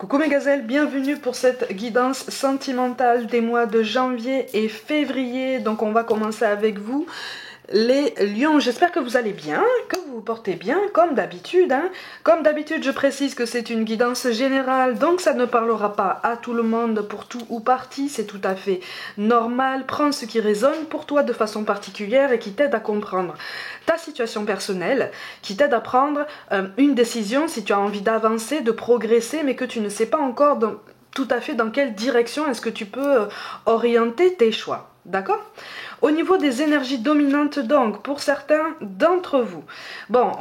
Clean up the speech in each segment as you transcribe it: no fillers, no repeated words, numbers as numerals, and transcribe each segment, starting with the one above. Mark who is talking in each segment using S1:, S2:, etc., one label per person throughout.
S1: Coucou mes gazelles, bienvenue pour cette guidance sentimentale des mois de janvier et février. Donc on va commencer avec vous, les lions. J'espère que vous allez bien, que vous vous portez bien, comme d'habitude. Comme d'habitude, je précise que c'est une guidance générale, donc ça ne parlera pas à tout le monde pour tout ou partie. C'est tout à fait normal. Prends ce qui résonne pour toi de façon particulière et qui t'aide à comprendre ta situation personnelle, qui t'aide à prendre une décision si tu as envie d'avancer, de progresser, mais que tu ne sais pas encore tout à fait dans quelle direction est-ce que tu peux orienter tes choix. D'accord? Au niveau des énergies dominantes, donc, pour certains d'entre vous, bon,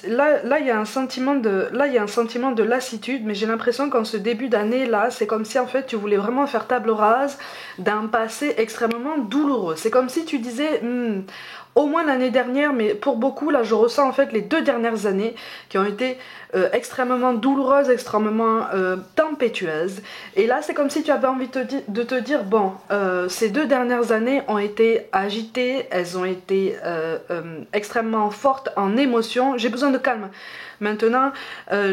S1: là, il y a un sentiment de lassitude, mais j'ai l'impression qu'en ce début d'année, là, c'est comme si, en fait, tu voulais vraiment faire table rase d'un passé extrêmement douloureux. C'est comme si tu disais, au moins l'année dernière, mais pour beaucoup, là, je ressens, en fait, les 2 dernières années qui ont été extrêmement douloureuses, extrêmement tempétueuses. Et là, c'est comme si tu avais envie de te dire, bon, ces 2 dernières années ont été agitées, elles ont été extrêmement fortes en émotions. J'ai besoin de calme. Maintenant,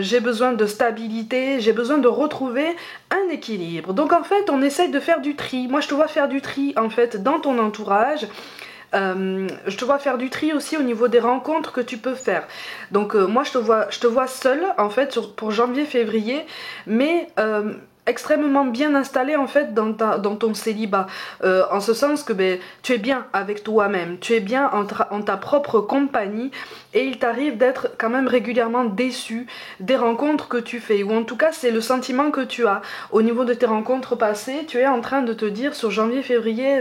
S1: j'ai besoin de stabilité, j'ai besoin de retrouver un équilibre. Donc en fait, on essaye de faire du tri. Moi, je te vois faire du tri, en fait, dans ton entourage. Je te vois faire du tri aussi au niveau des rencontres que tu peux faire. Donc moi je te vois seule en fait pour janvier-février, mais extrêmement bien installée en fait dans ton célibat, en ce sens que tu es bien avec toi-même, tu es bien en ta propre compagnie, et il t'arrive d'être quand même régulièrement déçu des rencontres que tu fais, ou en tout cas c'est le sentiment que tu as au niveau de tes rencontres passées. Tu es en train de te dire sur janvier-février,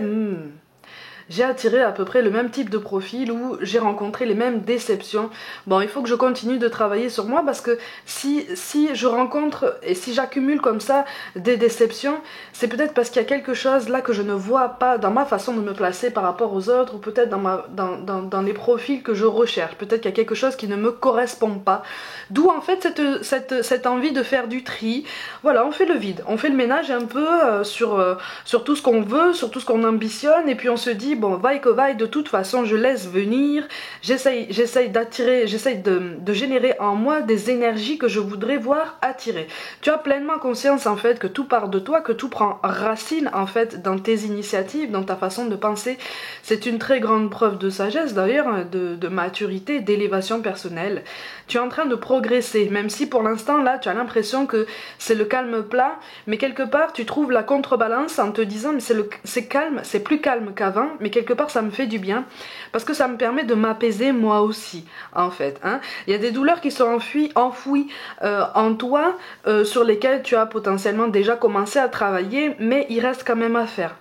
S1: j'ai attiré à peu près le même type de profil, où j'ai rencontré les mêmes déceptions. Bon, il faut que je continue de travailler sur moi, parce que si je rencontre et si j'accumule comme ça des déceptions, c'est peut-être parce qu'il y a quelque chose là que je ne vois pas dans ma façon de me placer par rapport aux autres, ou peut-être dans les profils que je recherche. Peut-être qu'il y a quelque chose qui ne me correspond pas. D'où en fait cette envie de faire du tri. Voilà, on fait le vide, on fait le ménage un peu sur tout ce qu'on veut, sur tout ce qu'on ambitionne, et puis on se dit, bon, vaille que vaille, de toute façon, je laisse venir, j'essaye d'attirer, j'essaye de générer en moi des énergies que je voudrais voir attirer. Tu as pleinement conscience, en fait, que tout part de toi, que tout prend racine, en fait, dans tes initiatives, dans ta façon de penser. C'est une très grande preuve de sagesse, d'ailleurs, de maturité, d'élévation personnelle. Tu es en train de progresser, même si pour l'instant, là, tu as l'impression que c'est le calme plat, mais quelque part, tu trouves la contrebalance en te disant, mais c'est calme, c'est plus calme qu'avant, mais quelque part ça me fait du bien, parce que ça me permet de m'apaiser moi aussi, en fait. Il y a des douleurs qui sont enfouies en toi, sur lesquelles tu as potentiellement déjà commencé à travailler, mais il reste quand même à faire.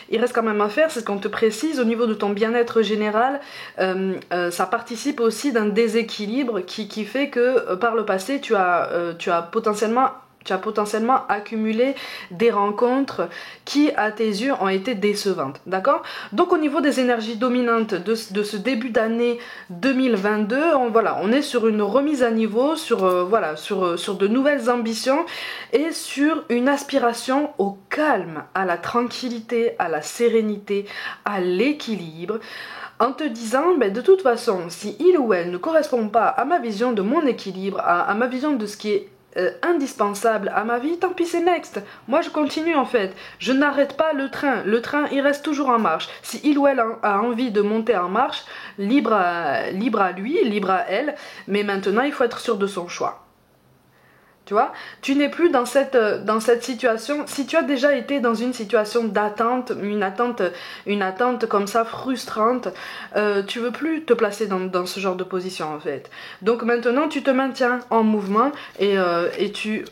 S1: Il reste quand même à faire, c'est ce qu'on te précise au niveau de ton bien-être général. Ça participe aussi d'un déséquilibre qui fait que par le passé tu as potentiellement accumulé des rencontres qui, à tes yeux, ont été décevantes, d'accord? Donc au niveau des énergies dominantes de ce début d'année 2022, on est sur une remise à niveau, sur de nouvelles ambitions, et sur une aspiration au calme, à la tranquillité, à la sérénité, à l'équilibre, en te disant, de toute façon, si il ou elle ne correspond pas à ma vision de mon équilibre, à ma vision de ce qui est indispensable à ma vie, tant pis, c'est next. Moi je continue, en fait, je n'arrête pas le train il reste toujours en marche. Si il ou elle a envie de monter en marche, libre à lui, libre à elle, mais maintenant il faut être sûr de son choix. Tu vois, tu n'es plus dans cette situation. Si tu as déjà été dans une situation d'attente, une attente comme ça frustrante, tu veux plus te placer dans ce genre de position, en fait. Donc maintenant tu te maintiens en mouvement, et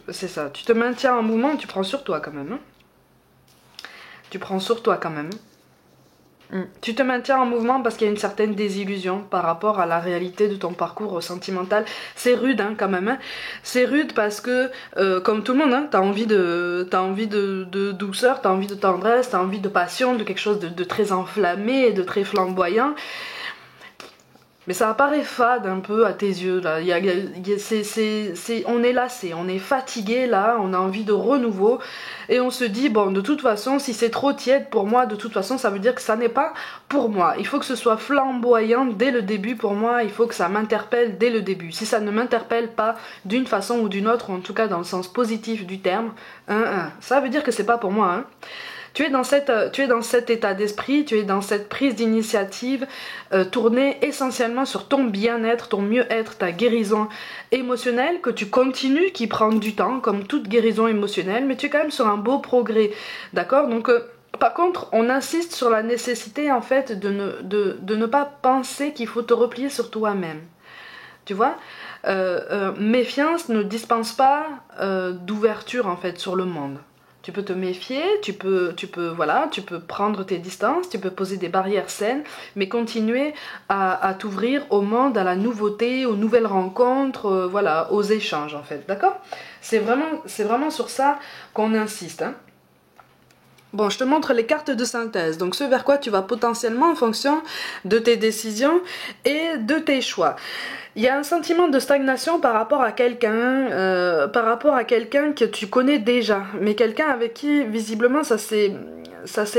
S1: c'est ça, tu te maintiens en mouvement, tu prends sur toi quand même. Tu prends sur toi quand même. Tu te maintiens en mouvement parce qu'il y a une certaine désillusion par rapport à la réalité de ton parcours sentimental. C'est rude, quand même. C'est rude parce que, comme tout le monde, t'as envie de douceur, t'as envie de tendresse, t'as envie de passion, de quelque chose de très enflammé, de très flamboyant. Mais ça apparaît fade un peu à tes yeux, là. On est lassé, on est fatigué, là, on a envie de renouveau. Et on se dit, bon, de toute façon, si c'est trop tiède pour moi, de toute façon, ça veut dire que ça n'est pas pour moi. Il faut que ce soit flamboyant dès le début pour moi, il faut que ça m'interpelle dès le début. Si ça ne m'interpelle pas d'une façon ou d'une autre, ou en tout cas dans le sens positif du terme, ça veut dire que c'est pas pour moi, hein. Tu es dans cet état d'esprit, tu es dans cette prise d'initiative tournée essentiellement sur ton bien-être, ton mieux-être, ta guérison émotionnelle que tu continues, qui prend du temps, comme toute guérison émotionnelle, mais tu es quand même sur un beau progrès, d'accord? Donc, par contre, on insiste sur la nécessité en fait de ne pas penser qu'il faut te replier sur toi-même. Tu vois, méfiance ne dispense pas d'ouverture en fait sur le monde. Tu peux te méfier, tu peux prendre tes distances, tu peux poser des barrières saines, mais continuer à t'ouvrir au monde, à la nouveauté, aux nouvelles rencontres, voilà, aux échanges en fait, d'accord? C'est vraiment sur ça qu'on insiste, hein. Bon, je te montre les cartes de synthèse, donc ce vers quoi tu vas potentiellement en fonction de tes décisions et de tes choix. Il y a un sentiment de stagnation par rapport à quelqu'un que tu connais déjà, mais quelqu'un avec qui visiblement ça s'est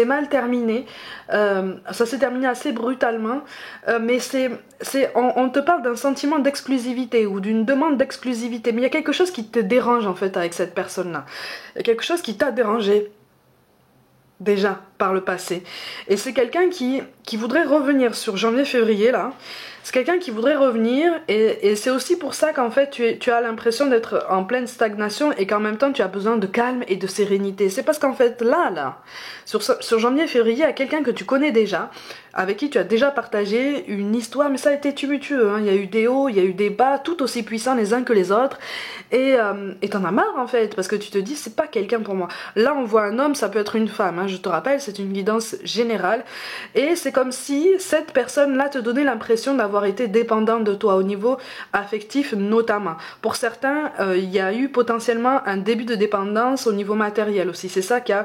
S1: mal terminé, ça s'est terminé assez brutalement, mais on te parle d'un sentiment d'exclusivité ou d'une demande d'exclusivité, mais il y a quelque chose qui te dérange en fait avec cette personne-là, il y a quelque chose qui t'a dérangé déjà par le passé, et c'est quelqu'un qui voudrait revenir sur janvier-février là. C'est quelqu'un qui voudrait revenir, et c'est aussi pour ça qu'en fait tu as l'impression d'être en pleine stagnation et qu'en même temps tu as besoin de calme et de sérénité. C'est parce qu'en fait là, sur janvier-février, il y a quelqu'un que tu connais déjà, avec qui tu as déjà partagé une histoire, mais ça a été tumultueux, hein. Il y a eu des hauts, il y a eu des bas, tout aussi puissants les uns que les autres, et t'en as marre en fait, parce que tu te dis c'est pas quelqu'un pour moi. Là on voit un homme, ça peut être une femme, hein, je te rappelle, c'est une guidance générale, et c'est comme si cette personne-là te donnait l'impression d'avoir été dépendante de toi au niveau affectif notamment. Pour certains, il y a eu potentiellement un début de dépendance au niveau matériel aussi. C'est ça qui a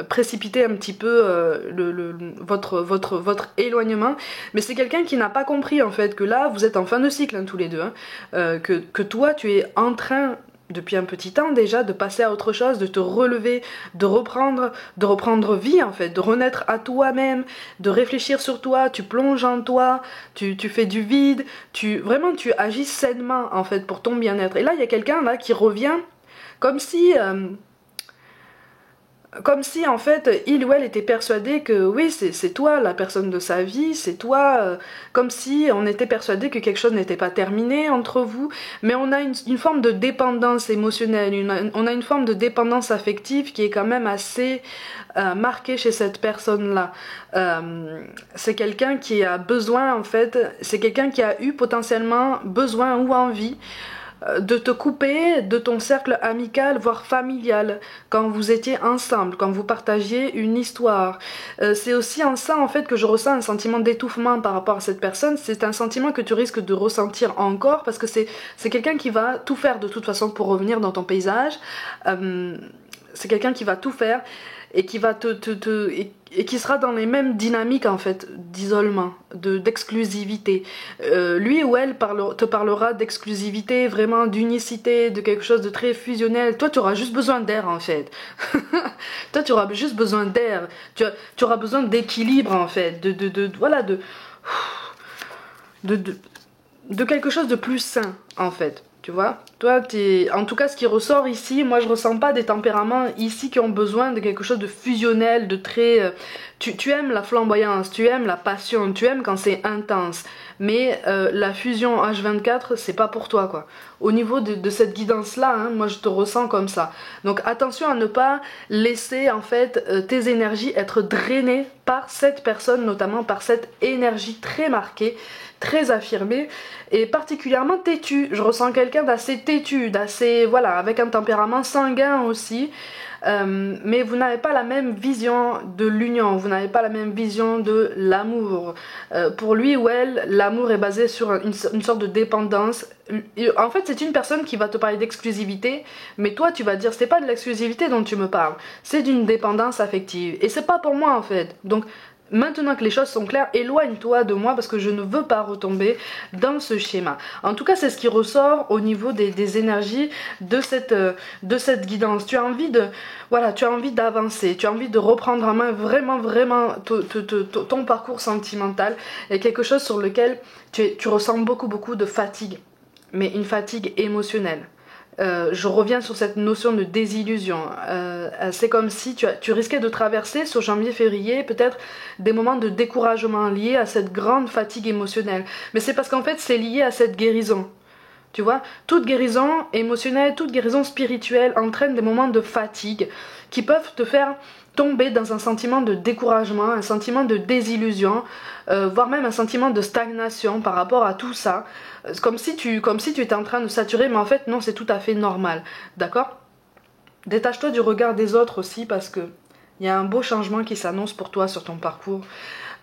S1: précipité un petit peu votre éloignement. Mais c'est quelqu'un qui n'a pas compris en fait que là, vous êtes en fin de cycle, hein, tous les deux, hein, que toi, tu es en train depuis un petit temps déjà, de passer à autre chose, de te relever, de reprendre vie en fait, de renaître à toi-même, de réfléchir sur toi, tu plonges en toi, tu fais du vide, tu agis sainement en fait pour ton bien-être. Et là, il y a quelqu'un là qui revient comme si en fait il ou elle était persuadé que oui c'est toi la personne de sa vie, c'est toi, comme si on était persuadé que quelque chose n'était pas terminé entre vous, mais on a une forme de dépendance émotionnelle, on a une forme de dépendance affective qui est quand même assez marquée chez cette personne là. C'est quelqu'un qui a besoin en fait, c'est quelqu'un qui a eu potentiellement besoin ou envie de te couper de ton cercle amical, voire familial, quand vous étiez ensemble, quand vous partagiez une histoire. C'est aussi en ça, en fait, que je ressens un sentiment d'étouffement par rapport à cette personne. C'est un sentiment que tu risques de ressentir encore, parce que c'est quelqu'un qui va tout faire de toute façon pour revenir dans ton paysage. C'est quelqu'un qui va tout faire et qui va et qui sera dans les mêmes dynamiques en fait d'isolement, d'exclusivité. Lui ou elle te parlera d'exclusivité, vraiment d'unicité, de quelque chose de très fusionnel. Toi tu auras juste besoin d'air en fait. Toi tu auras juste besoin d'air, tu auras besoin d'équilibre en fait, de quelque chose de plus sain en fait. Tu vois, toi, en tout cas, ce qui ressort ici, moi je ressens pas des tempéraments ici qui ont besoin de quelque chose de fusionnel, de très... Tu aimes la flamboyance, tu aimes la passion, tu aimes quand c'est intense, mais la fusion H24, c'est pas pour toi, quoi. Au niveau de cette guidance-là, hein, moi je te ressens comme ça. Donc attention à ne pas laisser, en fait, tes énergies être drainées par cette personne, notamment par cette énergie très marquée, très affirmée, et particulièrement têtu. Je ressens quelqu'un d'assez têtu, d'assez, voilà, avec un tempérament sanguin aussi, mais vous n'avez pas la même vision de l'union, vous n'avez pas la même vision de l'amour. Pour lui ou elle, l'amour est basé sur une sorte de dépendance. En fait, c'est une personne qui va te parler d'exclusivité, mais toi tu vas dire c'est pas de l'exclusivité dont tu me parles, c'est d'une dépendance affective, et c'est pas pour moi en fait. Donc Maintenant que les choses sont claires, éloigne-toi de moi parce que je ne veux pas retomber dans ce schéma. En tout cas, c'est ce qui ressort au niveau des énergies de cette guidance. Tu as envie de, voilà, tu as envie d'avancer, tu as envie de reprendre en main vraiment ton parcours sentimental et quelque chose sur lequel tu ressens beaucoup de fatigue, mais une fatigue émotionnelle. Je reviens sur cette notion de désillusion. C'est comme si tu risquais de traverser sur janvier-février peut-être des moments de découragement liés à cette grande fatigue émotionnelle. Mais c'est parce qu'en fait c'est lié à cette guérison. Tu vois, toute guérison émotionnelle, toute guérison spirituelle entraîne des moments de fatigue qui peuvent te faire tomber dans un sentiment de découragement, un sentiment de désillusion, voire même un sentiment de stagnation par rapport à tout ça, comme si tu étais en train de saturer, mais en fait non, c'est tout à fait normal, d'accord? Détache-toi du regard des autres aussi parce que il y a un beau changement qui s'annonce pour toi sur ton parcours,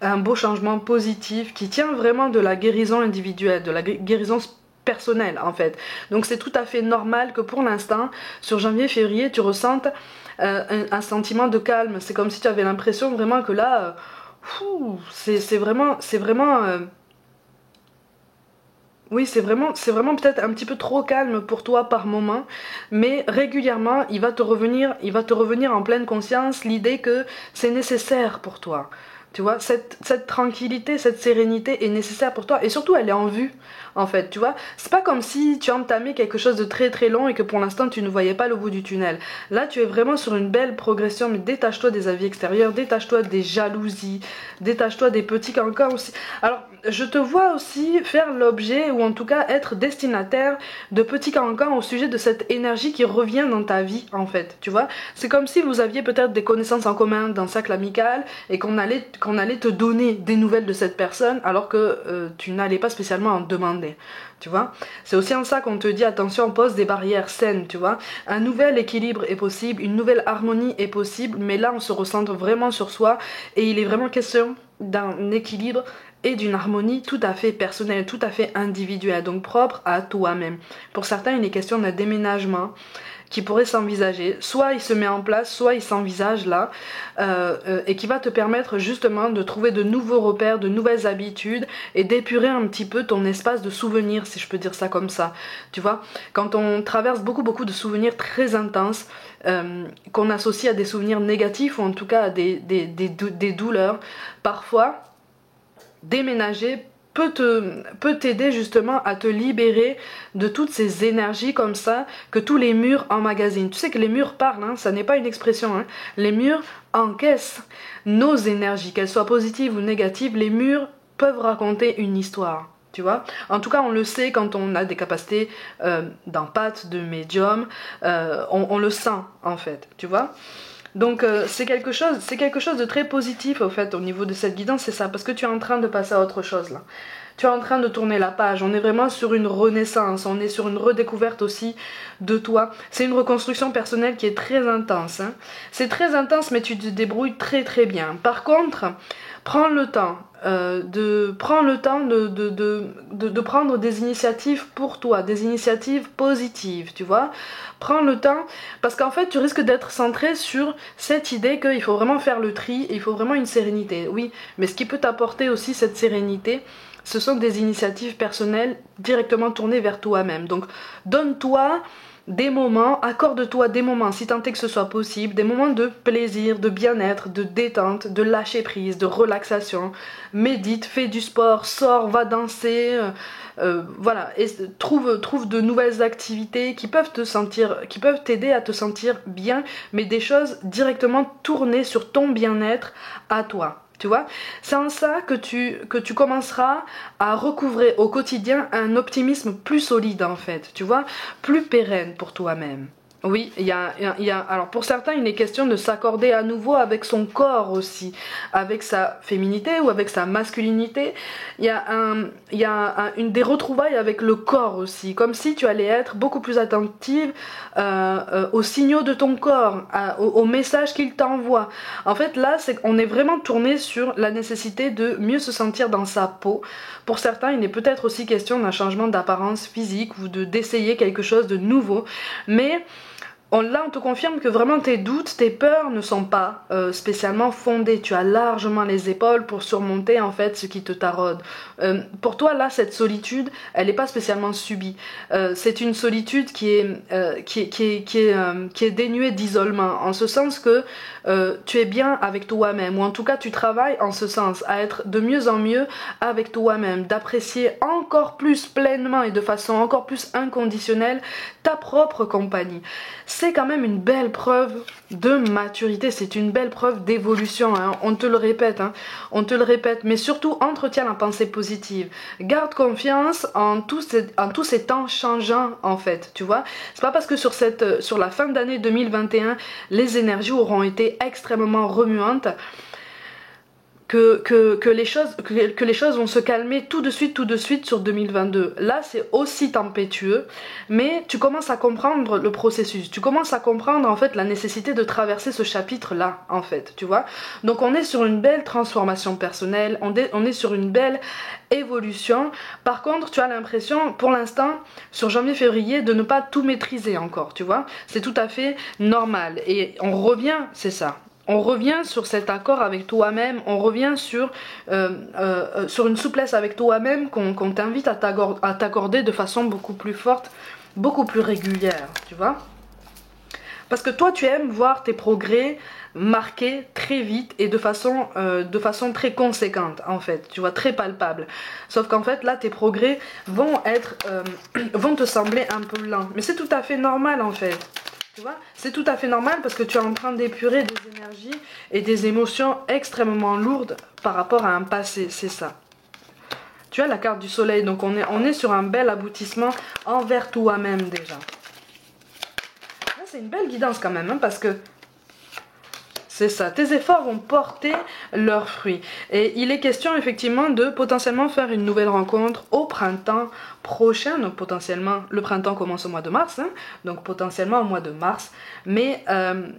S1: un beau changement positif qui tient vraiment de la guérison individuelle, de la guérison personnelle en fait. Donc c'est tout à fait normal que pour l'instant, sur janvier-février, tu ressentes un sentiment de calme. C'est comme si tu avais l'impression vraiment que là, c'est vraiment oui, c'est vraiment peut-être un petit peu trop calme pour toi par moment, mais régulièrement, il va te revenir en pleine conscience l'idée que c'est nécessaire pour toi. Tu vois, cette tranquillité, cette sérénité est nécessaire pour toi et surtout elle est en vue en fait, tu vois. C'est pas comme si tu entamais quelque chose de très long et que pour l'instant tu ne voyais pas le bout du tunnel. Là tu es vraiment sur une belle progression, mais détache-toi des avis extérieurs, détache-toi des jalousies, détache-toi des petits cancans aussi. Alors je te vois aussi faire l'objet ou en tout cas être destinataire de petits cancans au sujet de cette énergie qui revient dans ta vie en fait, tu vois. C'est comme si vous aviez peut-être des connaissances en commun dans le cercle amical et qu'on allait te donner des nouvelles de cette personne alors que tu n'allais pas spécialement en demander, tu vois. C'est aussi en ça qu'on te dit attention, pose des barrières saines, tu vois. Un nouvel équilibre est possible, une nouvelle harmonie est possible, mais là on se recentre vraiment sur soi et il est vraiment question d'un équilibre et d'une harmonie tout à fait personnelle, tout à fait individuelle, donc propre à toi-même. Pour certains, il est question d'un déménagement qui pourrait s'envisager, soit il se met en place, soit il s'envisage là, et qui va te permettre justement de trouver de nouveaux repères, de nouvelles habitudes, et d'épurer un petit peu ton espace de souvenirs, si je peux dire ça comme ça, tu vois. Quand on traverse beaucoup de souvenirs très intenses, qu'on associe à des souvenirs négatifs, ou en tout cas à des douleurs, parfois, déménager peut t'aider justement à te libérer de toutes ces énergies comme ça que tous les murs emmagasinent. Tu sais que les murs parlent, hein, ça n'est pas une expression, hein. Les murs encaissent nos énergies, qu'elles soient positives ou négatives, les murs peuvent raconter une histoire. Tu vois, en tout cas on le sait quand on a des capacités d'empathie, de médium, on le sent en fait, tu vois. Donc c'est quelque chose de très positif au fait au niveau de cette guidance, c'est ça, parce que tu es en train de passer à autre chose là. Tu es en train de tourner la page, on est vraiment sur une renaissance, on est sur une redécouverte aussi de toi. C'est une reconstruction personnelle qui est très intense, hein. C'est très intense mais tu te débrouilles très bien. Par contre, prends le temps de prendre des initiatives pour toi, des initiatives positives, tu vois. Prends le temps, parce qu'en fait tu risques d'être centré sur cette idée qu'il faut vraiment faire le tri, et il faut vraiment une sérénité, oui, mais ce qui peut t'apporter aussi cette sérénité, ce sont des initiatives personnelles directement tournées vers toi-même. Donc donne-toi des moments, accorde-toi des moments, si tant est que ce soit possible, des moments de plaisir, de bien-être, de détente, de lâcher prise, de relaxation. Médite, fais du sport, sors, va danser, voilà, et trouve de nouvelles activités qui peuvent t'aider à te sentir bien, mais des choses directement tournées sur ton bien-être à toi. Tu vois, c'est en ça que tu commenceras à recouvrer au quotidien un optimisme plus solide en fait, tu vois, plus pérenne pour toi-même. Oui, alors pour certains, il est question de s'accorder à nouveau avec son corps aussi, avec sa féminité ou avec sa masculinité. Il y a des retrouvailles avec le corps aussi, comme si tu allais être beaucoup plus attentive aux signaux de ton corps, aux messages qu'il t'envoie. En fait, là, on est vraiment tourné sur la nécessité de mieux se sentir dans sa peau. Pour certains, il est peut-être aussi question d'un changement d'apparence physique ou d'essayer quelque chose de nouveau, mais Là, on te confirme que vraiment tes doutes, tes peurs ne sont pas spécialement fondés. Tu as largement les épaules pour surmonter en fait ce qui te taraude. Pour toi, là, cette solitude, elle n'est pas spécialement subie. C'est une solitude qui est dénuée d'isolement, en ce sens que tu es bien avec toi-même, ou en tout cas tu travailles en ce sens, à être de mieux en mieux avec toi-même, d'apprécier encore plus pleinement et de façon encore plus inconditionnelle ta propre compagnie. C'est quand même une belle preuve de maturité, c'est une belle preuve d'évolution, hein. On te le répète, hein. On te le répète, mais surtout entretiens la pensée positive. Garde confiance en tous ces temps changeants en fait, tu vois. C'est pas parce que sur la fin d'année 2021, les énergies auront été extrêmement remuantes que les choses vont se calmer tout de suite sur 2022. Là, c'est aussi tempétueux, mais tu commences à comprendre le processus. Tu commences à comprendre, en fait, la nécessité de traverser ce chapitre-là, en fait, tu vois. Donc, on est sur une belle transformation personnelle, on est sur une belle évolution. Par contre, tu as l'impression, pour l'instant, sur janvier-février, de ne pas tout maîtriser encore, tu vois. C'est tout à fait normal. Et on revient, c'est ça. On revient sur cet accord avec toi-même, on revient sur une souplesse avec toi-même qu'on t'invite à t'accorder de façon beaucoup plus forte, beaucoup plus régulière, tu vois. Parce que toi, tu aimes voir tes progrès marqués très vite et de façon très conséquente, en fait, tu vois, très palpable. Sauf qu'en fait, là, tes progrès vont te sembler un peu lents. Mais c'est tout à fait normal, en fait. Tu vois, c'est tout à fait normal parce que tu es en train d'épurer des énergies et des émotions extrêmement lourdes par rapport à un passé, c'est ça. Tu as la carte du soleil, donc on est sur un bel aboutissement envers toi-même déjà. Là, c'est une belle guidance quand même, hein, parce que c'est ça, tes efforts vont porter leurs fruits. Et il est question effectivement de potentiellement faire une nouvelle rencontre au printemps prochain. Donc potentiellement, le printemps commence au mois de mars, hein, donc potentiellement au mois de mars. Mais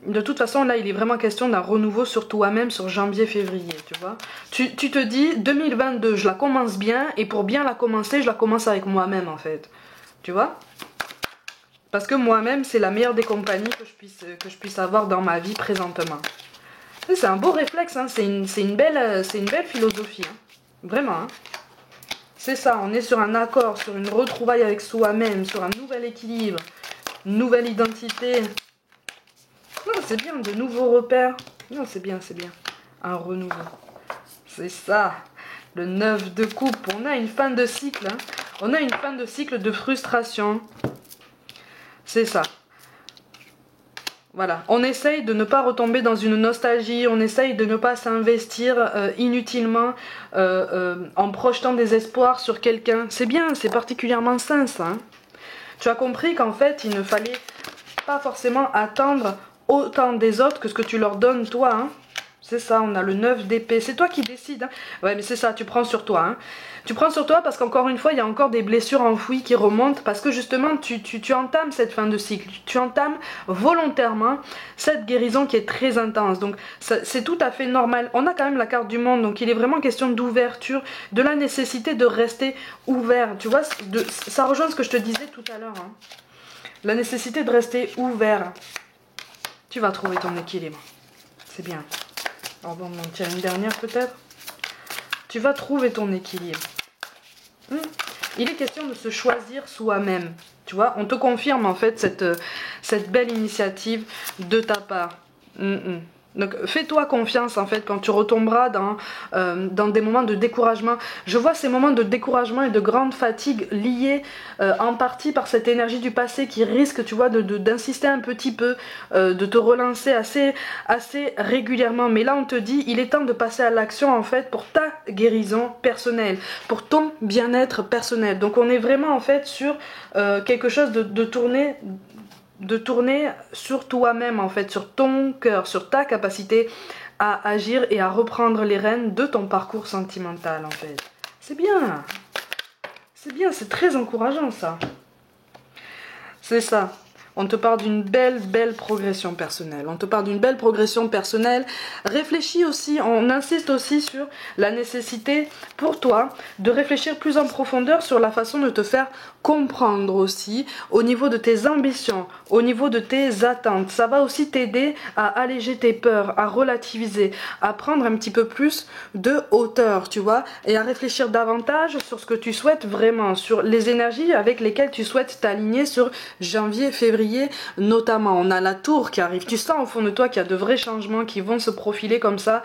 S1: de toute façon, là, il est vraiment question d'un renouveau sur toi-même sur janvier-février, tu vois. Tu te dis, 2022, je la commence bien, et pour bien la commencer, je la commence avec moi-même, en fait. Tu vois ? Parce que moi-même, c'est la meilleure des compagnies que je puisse avoir dans ma vie présentement. C'est un beau réflexe, hein. C'est une belle philosophie, hein. Vraiment, hein. C'est ça, on est sur un accord, sur une retrouvaille avec soi-même, sur un nouvel équilibre, une nouvelle identité. Non, c'est bien, de nouveaux repères. Non, c'est bien, c'est bien. Un renouveau. C'est ça, le 9 de coupe. On a une fin de cycle, hein. On a une fin de cycle de frustration. C'est ça. Voilà, on essaye de ne pas retomber dans une nostalgie, on essaye de ne pas s'investir inutilement en projetant des espoirs sur quelqu'un. C'est bien, c'est particulièrement sain ça, hein. Tu as compris qu'en fait, il ne fallait pas forcément attendre autant des autres que ce que tu leur donnes toi, hein. C'est ça, on a le 9 d'épée. C'est toi qui décides, hein. Ouais, mais c'est ça, tu prends sur toi, hein. Tu prends sur toi parce qu'encore une fois, il y a encore des blessures enfouies qui remontent parce que justement, tu entames cette fin de cycle. Tu entames volontairement cette guérison qui est très intense. Donc, c'est tout à fait normal. On a quand même la carte du monde, donc il est vraiment question d'ouverture, de la nécessité de rester ouvert. Tu vois, ça rejoint ce que je te disais tout à l'heure, hein. La nécessité de rester ouvert. Tu vas trouver ton équilibre. C'est bien. Alors bon, on en tire une dernière peut-être. Tu vas trouver ton équilibre. Il est question de se choisir soi-même. Tu vois, on te confirme en fait cette belle initiative de ta part. Donc fais-toi confiance en fait quand tu retomberas dans des moments de découragement. Je vois ces moments de découragement et de grande fatigue liés en partie par cette énergie du passé qui risque, tu vois, d'insister un petit peu, de te relancer assez régulièrement. Mais là on te dit, il est temps de passer à l'action en fait pour ta guérison personnelle, pour ton bien-être personnel. Donc on est vraiment en fait sur quelque chose de tourner sur toi-même en fait, sur ton cœur, sur ta capacité à agir et à reprendre les rênes de ton parcours sentimental en fait. C'est bien, c'est très encourageant ça. C'est ça. On te parle d'une belle progression personnelle. On te parle d'une belle progression personnelle. Réfléchis aussi, on insiste aussi sur la nécessité pour toi de réfléchir plus en profondeur sur la façon de te faire comprendre aussi au niveau de tes ambitions, au niveau de tes attentes. Ça va aussi t'aider à alléger tes peurs, à relativiser, à prendre un petit peu plus de hauteur, tu vois, et à réfléchir davantage sur ce que tu souhaites vraiment, sur les énergies avec lesquelles tu souhaites t'aligner sur janvier, février notamment. On a la tour qui arrive. Tu sens au fond de toi qu'il y a de vrais changements qui vont se profiler comme ça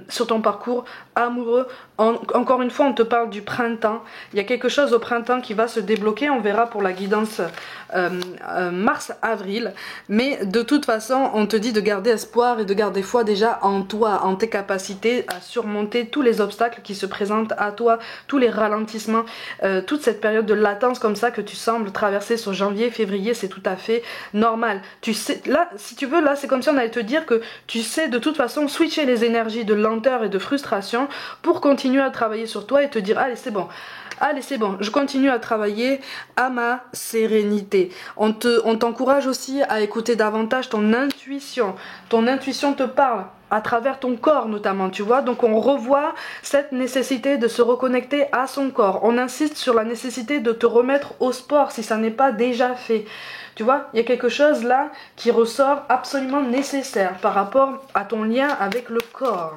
S1: sur ton parcours amoureux. Encore une fois, on te parle du printemps. Il y a quelque chose au printemps qui va se débloquer. On verra pour la guidance mars-avril. Mais de toute façon, on te dit de garder espoir et de garder foi déjà en toi, en tes capacités à surmonter tous les obstacles qui se présentent à toi, tous les ralentissements, toute cette période de latence comme ça que tu sembles traverser sur janvier, février, c'est tout à fait normal. Tu sais, là, si tu veux, là, c'est comme si on allait te dire que tu sais de toute façon switcher les énergies de lenteur et de frustration pour continuer à travailler sur toi et te dire allez c'est bon, je continue à travailler à ma sérénité. On t'encourage aussi à écouter davantage ton intuition. Ton intuition te parle à travers ton corps notamment, tu vois. Donc on revoit cette nécessité de se reconnecter à son corps. On insiste sur la nécessité de te remettre au sport si ça n'est pas déjà fait. Tu vois, il y a quelque chose là qui ressort absolument nécessaire par rapport à ton lien avec le corps.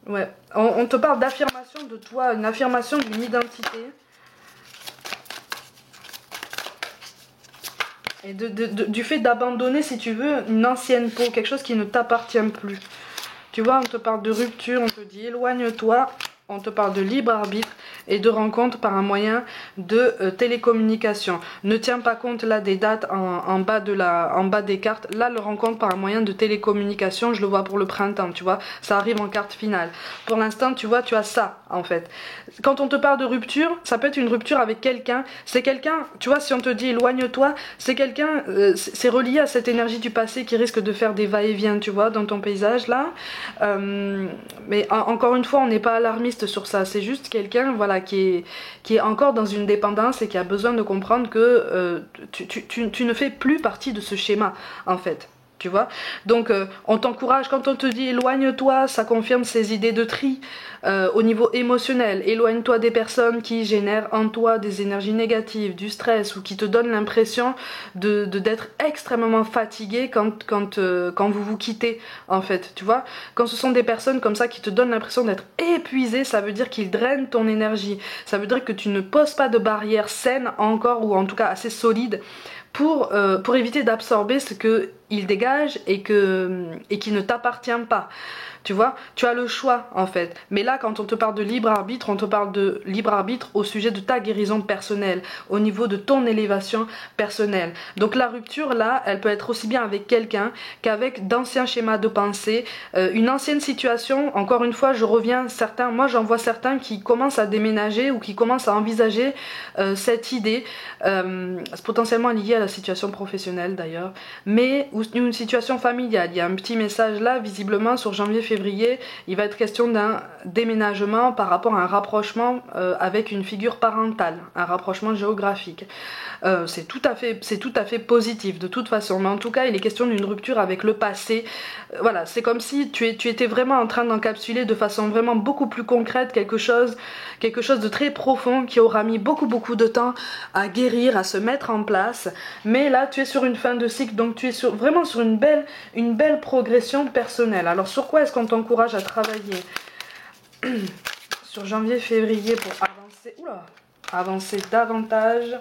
S1: Ouais, on te parle d'affirmation de toi, une affirmation d'une identité. Et du fait d'abandonner, si tu veux, une ancienne peau, quelque chose qui ne t'appartient plus. Tu vois, on te parle de rupture, on te dit éloigne-toi. On te parle de libre arbitre et de rencontre par un moyen de télécommunication. Ne tiens pas compte là des dates en bas des cartes. Là, le rencontre par un moyen de télécommunication, je le vois pour le printemps, tu vois. Ça arrive en carte finale. Pour l'instant, tu vois, tu as ça, en fait. Quand on te parle de rupture, ça peut être une rupture avec quelqu'un. C'est quelqu'un, tu vois, si on te dit éloigne-toi, c'est quelqu'un, c'est relié à cette énergie du passé qui risque de faire des va-et-vient, tu vois, dans ton paysage, là. Mais encore une fois, on n'est pas alarmiste sur ça, c'est juste quelqu'un voilà, qui est encore dans une dépendance et qui a besoin de comprendre que tu ne fais plus partie de ce schéma en fait. Tu vois, donc on t'encourage, quand on te dit éloigne-toi, ça confirme ces idées de tri au niveau émotionnel. Éloigne-toi des personnes qui génèrent en toi des énergies négatives, du stress, ou qui te donnent l'impression d'être extrêmement fatigué quand vous vous quittez en fait, tu vois. Quand ce sont des personnes comme ça qui te donnent l'impression d'être épuisé, ça veut dire qu'ils drainent ton énergie, ça veut dire que tu ne poses pas de barrière saine encore, ou en tout cas assez solide pour éviter d'absorber ce qu'il dégage et qui ne t'appartient pas. Tu vois, tu as le choix en fait. Mais là, quand on te parle de libre arbitre, on te parle de libre arbitre au sujet de ta guérison personnelle, au niveau de ton élévation personnelle. Donc la rupture là, elle peut être aussi bien avec quelqu'un qu'avec d'anciens schémas de pensée, une ancienne situation. Encore une fois, je reviens, moi j'en vois certains qui commencent à déménager ou qui commencent à envisager cette idée, potentiellement liée à la situation professionnelle d'ailleurs, mais ou une situation familiale. Il y a un petit message là, visiblement sur janvier-février, il va être question d'un déménagement par rapport à un rapprochement avec une figure parentale, un rapprochement géographique. C'est tout à fait positif de toute façon, mais en tout cas il est question d'une rupture avec le passé. Voilà, c'est comme si tu étais vraiment en train d'encapsuler de façon vraiment beaucoup plus concrète quelque chose de très profond qui aura mis beaucoup de temps à guérir, à se mettre en place. Mais là tu es sur une fin de cycle, donc tu es vraiment sur une belle progression personnelle. Alors sur quoi est-ce qu'on t'encourage à travailler sur janvier-février pour avancer davantage?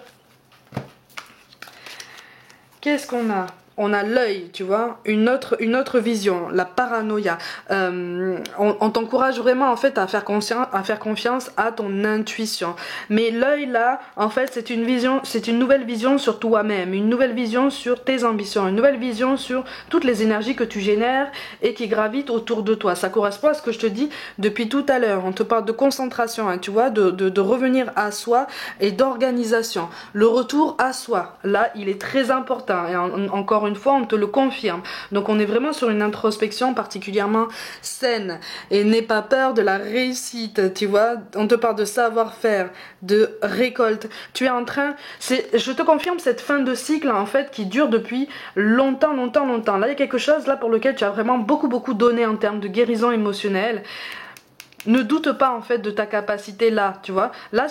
S1: Qu'est-ce qu'on a? On a l'œil, tu vois, une autre vision, la paranoïa. On t'encourage vraiment en fait à faire confiance à ton intuition. Mais l'œil là, en fait, c'est une nouvelle vision sur toi-même, une nouvelle vision sur tes ambitions, une nouvelle vision sur toutes les énergies que tu génères et qui gravitent autour de toi. Ça correspond à ce que je te dis depuis tout à l'heure. On te parle de concentration, hein, tu vois, de revenir à soi et d'organisation. Le retour à soi, là, il est très important. Et encore une fois, on te le confirme. Donc on est vraiment sur une introspection particulièrement saine. Et n'aie pas peur de la réussite, tu vois. On te parle de savoir-faire, de récolte. Tu es en train, je te confirme cette fin de cycle en fait qui dure depuis longtemps. Là il y a quelque chose là pour lequel tu as vraiment beaucoup donné en termes de guérison émotionnelle. Ne doute pas en fait de ta capacité là, tu vois. Là,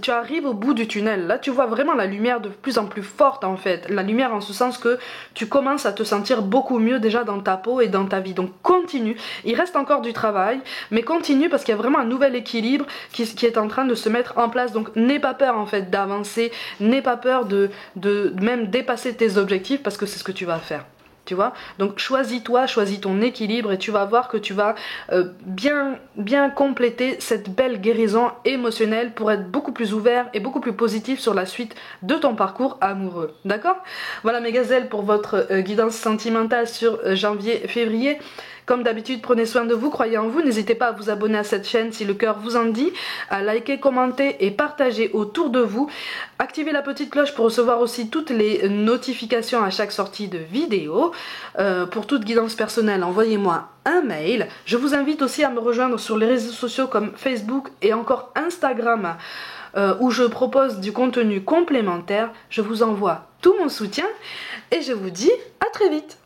S1: tu arrives au bout du tunnel. Là, tu vois vraiment la lumière de plus en plus forte en fait. La lumière en ce sens que tu commences à te sentir beaucoup mieux déjà dans ta peau et dans ta vie. Donc continue. Il reste encore du travail, mais continue parce qu'il y a vraiment un nouvel équilibre qui est en train de se mettre en place. Donc n'aie pas peur en fait d'avancer. N'aie pas peur de même dépasser tes objectifs parce que c'est ce que tu vas faire. Tu vois, donc choisis-toi, choisis ton équilibre et tu vas voir que tu vas bien compléter cette belle guérison émotionnelle pour être beaucoup plus ouvert et beaucoup plus positif sur la suite de ton parcours amoureux. D'accord? Voilà mes gazelles pour votre guidance sentimentale sur janvier-février. Comme d'habitude, prenez soin de vous, croyez en vous, n'hésitez pas à vous abonner à cette chaîne si le cœur vous en dit, à liker, commenter et partager autour de vous. Activez la petite cloche pour recevoir aussi toutes les notifications à chaque sortie de vidéo. Pour toute guidance personnelle, envoyez-moi un mail. Je vous invite aussi à me rejoindre sur les réseaux sociaux comme Facebook et encore Instagram où je propose du contenu complémentaire. Je vous envoie tout mon soutien et je vous dis à très vite.